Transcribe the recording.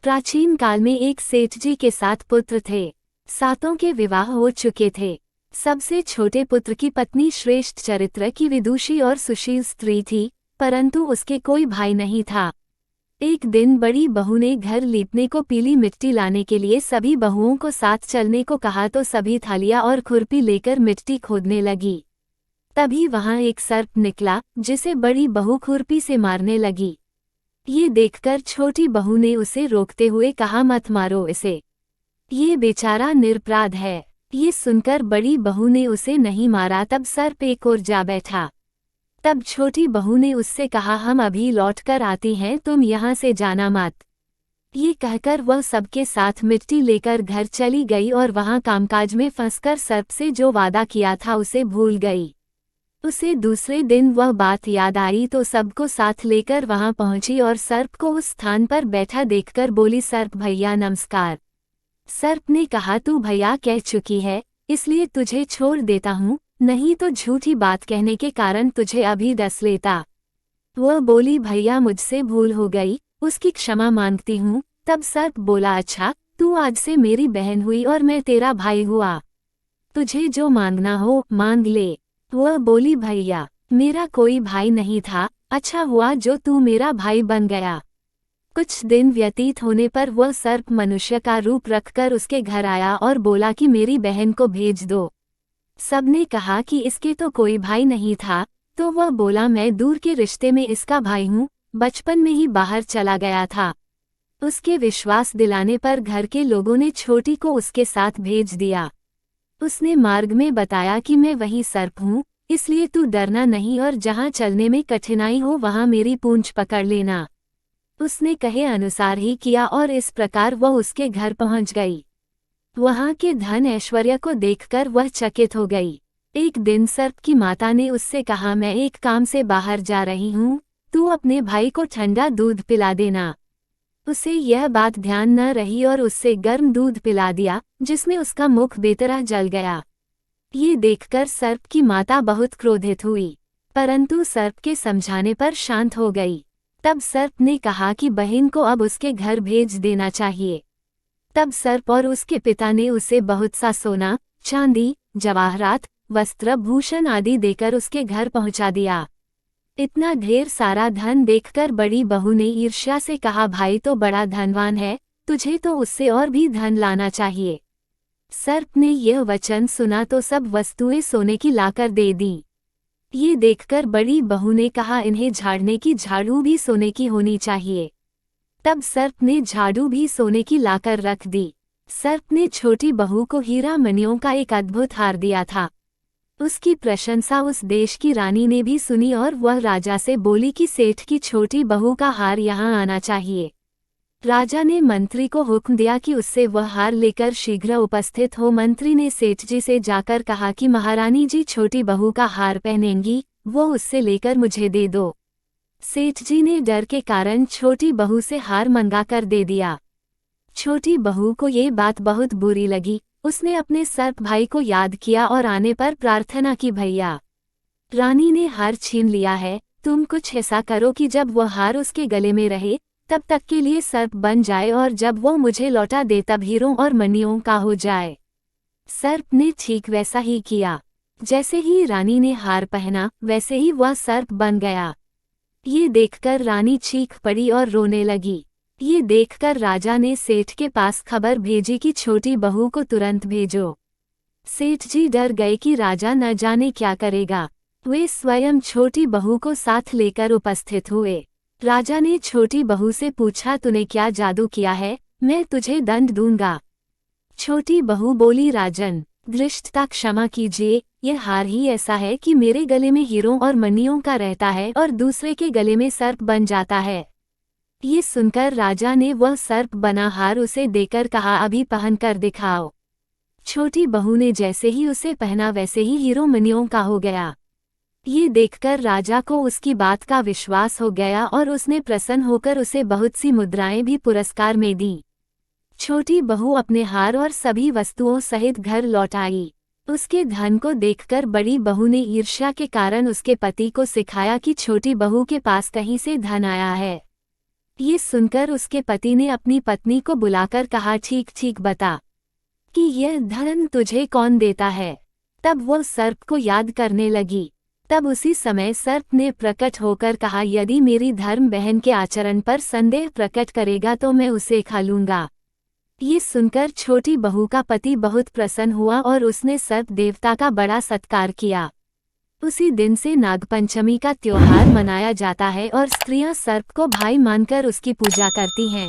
प्राचीन काल में एक सेठ जी के 7 पुत्र थे। सातों के विवाह हो चुके थे। सबसे छोटे पुत्र की पत्नी श्रेष्ठ चरित्र की विदुषी और सुशील स्त्री थी, परंतु उसके कोई भाई नहीं था। एक दिन बड़ी बहू ने घर लीपने को पीली मिट्टी लाने के लिए सभी बहुओं को साथ चलने को कहा तो सभी थालियां और खुरपी लेकर मिट्टी खोदने लगी। तभी वहां एक सर्प निकला, जिसे बड़ी बहू खुरपी से मारने लगी। ये देखकर छोटी बहू ने उसे रोकते हुए कहा, मत मारो इसे, ये बेचारा निरपराध है। ये सुनकर बड़ी बहू ने उसे नहीं मारा। तब सर्प एक ओर जा बैठा। तब छोटी बहू ने उससे कहा, हम अभी लौट कर आती हैं, तुम यहाँ से जाना मत। ये कहकर वह सबके साथ मिट्टी लेकर घर चली गई और वहाँ कामकाज में फंसकर सर्प से जो वादा किया था उसे भूल गई। उसे दूसरे दिन वह बात याद आई तो सबको साथ लेकर वहां पहुंची और सर्प को उस स्थान पर बैठा देखकर बोली, सर्प भैया नमस्कार। सर्प ने कहा, तू भैया कह चुकी है, इसलिए तुझे छोड़ देता हूँ, नहीं तो झूठी बात कहने के कारण तुझे अभी डस लेता। वह बोली, भैया मुझसे भूल हो गई, उसकी क्षमा मांगती हूँ। तब सर्प बोला, अच्छा, तू आज से मेरी बहन हुई और मैं तेरा भाई हुआ, तुझे जो मांगना हो मांग ले। वह बोली, भैया मेरा कोई भाई नहीं था, अच्छा हुआ जो तू मेरा भाई बन गया। कुछ दिन व्यतीत होने पर वह सर्प मनुष्य का रूप रखकर उसके घर आया और बोला कि मेरी बहन को भेज दो। सबने कहा कि इसके तो कोई भाई नहीं था, तो वह बोला, मैं दूर के रिश्ते में इसका भाई हूँ, बचपन में ही बाहर चला गया था। उसके विश्वास दिलाने पर घर के लोगों ने छोटी को उसके साथ भेज दिया। उसने मार्ग में बताया कि मैं वही सर्प हूँ, इसलिए तू डरना नहीं और जहाँ चलने में कठिनाई हो वहाँ मेरी पूंछ पकड़ लेना। उसने कहे अनुसार ही किया और इस प्रकार वह उसके घर पहुँच गई। वहाँ के धन ऐश्वर्य को देखकर वह चकित हो गई। एक दिन सर्प की माता ने उससे कहा, मैं एक काम से बाहर जा रही हूँ, तू अपने भाई को ठंडा दूध पिला देना। उसे यह बात ध्यान न रही और उससे गर्म दूध पिला दिया, जिसमें उसका मुख बेतरह जल गया। ये देखकर सर्प की माता बहुत क्रोधित हुई, परंतु सर्प के समझाने पर शांत हो गई। तब सर्प ने कहा कि बहन को अब उसके घर भेज देना चाहिए। तब सर्प और उसके पिता ने उसे बहुत सा सोना, चांदी, जवाहरात, वस्त्र, भूषण आदि देकर उसके घर पहुंचा दिया। इतना ढेर सारा धन देखकर बड़ी बहू ने ईर्ष्या से कहा, भाई तो बड़ा धनवान है, तुझे तो उससे और भी धन लाना चाहिए। सर्प ने यह वचन सुना तो सब वस्तुएं सोने की लाकर दे दी। ये देखकर बड़ी बहू ने कहा, इन्हें झाड़ने की झाड़ू भी सोने की होनी चाहिए। तब सर्प ने झाड़ू भी सोने की लाकर रख दी। सर्प ने छोटी बहू को हीरा मणियों का एक अद्भुत हार दिया था। उसकी प्रशंसा उस देश की रानी ने भी सुनी और वह राजा से बोली कि सेठ की छोटी बहू का हार यहाँ आना चाहिए। राजा ने मंत्री को हुक्म दिया कि उससे वह हार लेकर शीघ्र उपस्थित हो। मंत्री ने सेठ जी से जाकर कहा कि महारानी जी छोटी बहू का हार पहनेंगी, वो उससे लेकर मुझे दे दो। सेठ जी ने डर के कारण छोटी बहू से हार मंगाकर दे दिया। छोटी बहू को ये बात बहुत बुरी लगी। उसने अपने सर्प भाई को याद किया और आने पर प्रार्थना की, भैया रानी ने हार छीन लिया है, तुम कुछ ऐसा करो कि जब वह हार उसके गले में रहे तब तक के लिए सर्प बन जाए और जब वो मुझे लौटा दे तब हीरों और मणियों का हो जाए। सर्प ने ठीक वैसा ही किया। जैसे ही रानी ने हार पहना वैसे ही वह सर्प बन गया। ये देखकर रानी चीख पड़ी और रोने लगी। ये देखकर राजा ने सेठ के पास खबर भेजी कि छोटी बहू को तुरंत भेजो। सेठ जी डर गए कि राजा न जाने क्या करेगा। वे स्वयं छोटी बहू को साथ लेकर उपस्थित हुए। राजा ने छोटी बहू से पूछा, तूने क्या जादू किया है, मैं तुझे दंड दूंगा। छोटी बहू बोली, राजन धृष्टता क्षमा कीजिए, यह हार ही ऐसा है कि मेरे गले में हीरों और मणियों का रहता है और दूसरे के गले में सर्प बन जाता है। ये सुनकर राजा ने वह सर्प बना हार उसे देकर कहा, अभी पहन कर दिखाओ। छोटी बहू ने जैसे ही उसे पहना वैसे ही हीरो मणियों का हो गया। ये देखकर राजा को उसकी बात का विश्वास हो गया और उसने प्रसन्न होकर उसे बहुत सी मुद्राएं भी पुरस्कार में दी। छोटी बहू अपने हार और सभी वस्तुओं सहित घर लौट आई। उसके धन को देखकर बड़ी बहू ने ईर्ष्या के कारण उसके पति को सिखाया कि छोटी बहू के पास कहीं से धन आया है। ये सुनकर उसके पति ने अपनी पत्नी को बुलाकर कहा, ठीक ठीक बता कि यह धन तुझे कौन देता है। तब वो सर्प को याद करने लगी। तब उसी समय सर्प ने प्रकट होकर कहा, यदि मेरी धर्म बहन के आचरण पर संदेह प्रकट करेगा तो मैं उसे खा लूंगा। ये सुनकर छोटी बहू का पति बहुत प्रसन्न हुआ और उसने सर्प देवता का बड़ा सत्कार किया। उसी दिन से नागपंचमी का त्योहार मनाया जाता है और स्त्रियां सर्प को भाई मानकर उसकी पूजा करती हैं।